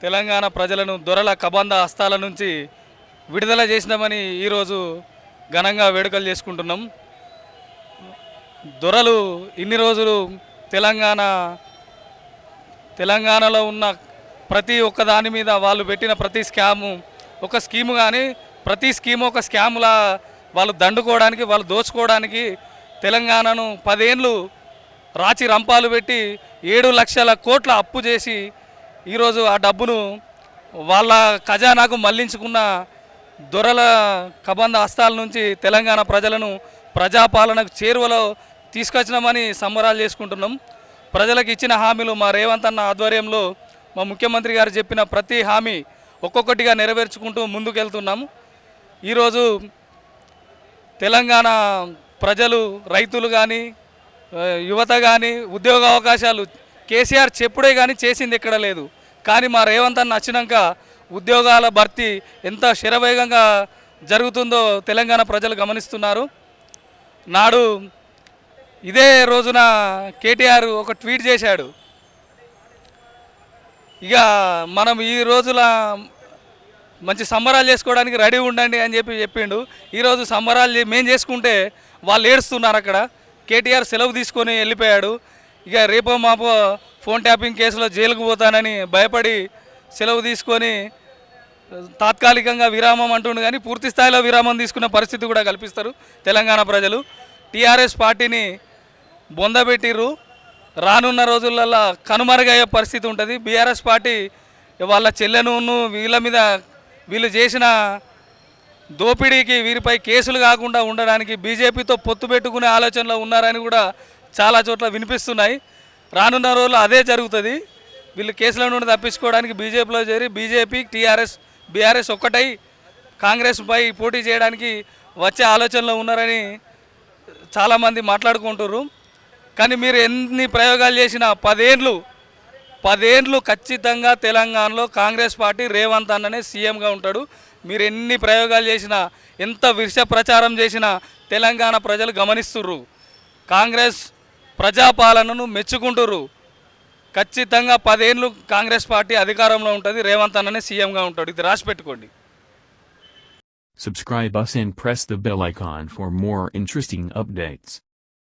తెలంగాణ ప్రజలను దొరల కబంధ హస్తాల నుంచి విడుదల చేసినామని ఈరోజు ఘనంగా వేడుకలు చేసుకుంటున్నాం. దొరలు ఇన్ని రోజులు తెలంగాణలో ఉన్న ప్రతి ఒక్క దాని మీద వాళ్ళు పెట్టిన ప్రతి స్కాము ఒక స్కీము, కానీ ప్రతి స్కీము ఒక స్కాములా వాళ్ళు దండుకోవడానికి, వాళ్ళు దోచుకోవడానికి తెలంగాణను 10 ఏళ్ళు రాచి రంపాలు పెట్టి 7 లక్షల కోట్ల అప్పు చేసి ఈరోజు ఆ డబ్బును వాళ్ళ ఖజానాకు మళ్లించుకున్న దొరల కబంధ హస్తాల నుంచి తెలంగాణ ప్రజలను ప్రజాపాలనకు చేరువలో తీసుకొచ్చినామని సంబరాలు చేసుకుంటున్నాం. ప్రజలకు ఇచ్చిన హామీలు మా రేవంత్ అన్న ఆధ్వర్యంలో మా ముఖ్యమంత్రి గారు చెప్పిన ప్రతి హామీ ఒక్కొక్కటిగా నెరవేర్చుకుంటూ ముందుకెళ్తున్నాము. ఈరోజు తెలంగాణ ప్రజలు, రైతులు కానీ, యువత కానీ ఉద్యోగ అవకాశాలు కేసీఆర్ చెప్పుడే కానీ చేసింది ఎక్కడ లేదు. కానీ మా రేవంత్ అన్న వచ్చినాక ఉద్యోగాల భర్తీ ఎంత శరవేగంగా జరుగుతుందో తెలంగాణ ప్రజలు గమనిస్తున్నారు. నాడు ఇదే రోజున కేటీఆర్ ఒక ట్వీట్ చేశాడు, ఇక మనం ఈ రోజుల మంచి సంబరాలు చేసుకోవడానికి రెడీ ఉండండి అని చెప్పిండు. ఈరోజు సంబరాలు మేము చేసుకుంటే వాళ్ళు ఏడుస్తున్నారు. అక్కడ కేటీఆర్ సెలవు తీసుకొని వెళ్ళిపోయాడు. ఇక రేపో మాపో ఫోన్ ట్యాపింగ్ కేసులో జైలుకు పోతానని భయపడి సెలవు తీసుకొని తాత్కాలికంగా విరామం అంటుండు, కానీ పూర్తి స్థాయిలో విరామం తీసుకున్న పరిస్థితి కూడా కల్పిస్తారు తెలంగాణ ప్రజలు. టీఆర్ఎస్ పార్టీని బొందబెట్టిర్రు. రానున్న రోజులలో కనుమరుగయ్యే పరిస్థితి ఉంటుంది. బీఆర్ఎస్ పార్టీ వాళ్ళ చెల్లెను వీళ్ళ మీద వీళ్ళు చేసిన దోపిడీకి వీరిపై కేసులు కాకుండా ఉండడానికి బీజేపీతో పొత్తు పెట్టుకునే ఆలోచనలో ఉన్నారని కూడా చాలా చోట్ల వినిపిస్తున్నాయి. రానున్న రోజుల్లో అదే జరుగుతుంది. వీళ్ళు కేసుల నుండి తప్పించుకోవడానికి బీజేపీలో చేరి బీజేపీ, టీఆర్ఎస్, బీఆర్ఎస్ ఒక్కటై కాంగ్రెస్పై పోటీ చేయడానికి వచ్చే ఆలోచనలో ఉన్నారని చాలామంది మాట్లాడుకుంటున్నారు. కానీ మీరు ఎన్ని ప్రయోగాలు చేసినా 10 ఏళ్ళు ఖచ్చితంగా తెలంగాణలో కాంగ్రెస్ పార్టీ రేవంత్ అన్ననే సీఎంగా ఉంటాడు. మీరు ఎన్ని ప్రయోగాలు చేసినా, ఎంత విష ప్రచారం చేసినా తెలంగాణ ప్రజలు గమనిస్తుర్రు. కాంగ్రెస్ ప్రజాపాలనను మెచ్చుకుంటుర్రు. ఖచ్చితంగా 10 ఏళ్ళు కాంగ్రెస్ పార్టీ అధికారంలో ఉంటుంది. రేవంత్ అన్ననే సీఎంగా ఉంటాడు. ఇది రాసి పెట్టుకోండి. Subscribe us and press the bell icon for more interesting updates.